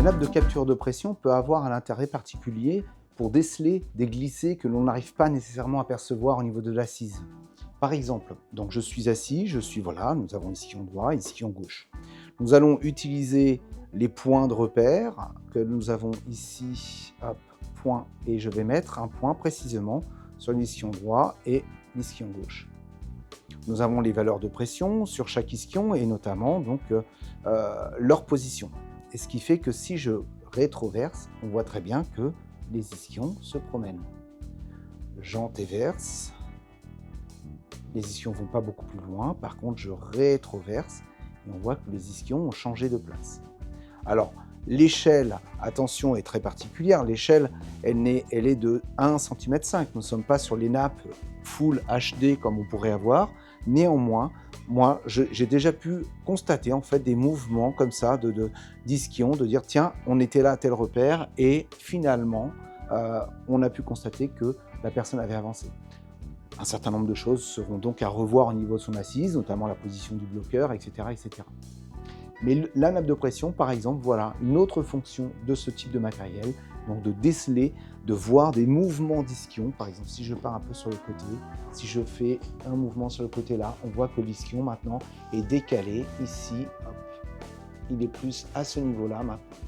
nappe de capture de pression peut avoir un intérêt particulier pour déceler des glissés que l'on n'arrive pas nécessairement à percevoir au niveau de l'assise. Par exemple, donc je suis assis, voilà, nous avons ischion droit et ischion gauche. Nous allons utiliser les points de repère que nous avons ici, hop, point, et je vais mettre un point précisément sur l'ischion droit et l'ischion gauche. Nous avons les valeurs de pression sur chaque ischion et notamment donc, leur position. Et ce qui fait que si je rétroverse, on voit très bien que les ischions se promènent. J'antéverse, les ischions ne vont pas beaucoup plus loin, par contre je rétroverse et on voit que les ischions ont changé de place. Alors l'échelle, attention, est très particulière, l'échelle elle est de 1,5 cm, nous ne sommes pas sur les nappes full HD comme on pourrait avoir, néanmoins, moi j'ai déjà pu constater en fait des mouvements comme ça d'ischions, de dire tiens, on était là à tel repère et finalement on a pu constater que la personne avait avancé. Un certain nombre de choses seront donc à revoir au niveau de son assise, notamment la position du bloqueur, etc. etc. Mais la nappe de pression, par exemple, voilà une autre fonction de ce type de matériel, donc de déceler, de voir des mouvements d'ischion. Par exemple, si je pars un peu sur le côté, si je fais un mouvement sur le côté là, on voit que l'ischion maintenant est décalé. Ici, hop, il est plus à ce niveau-là maintenant.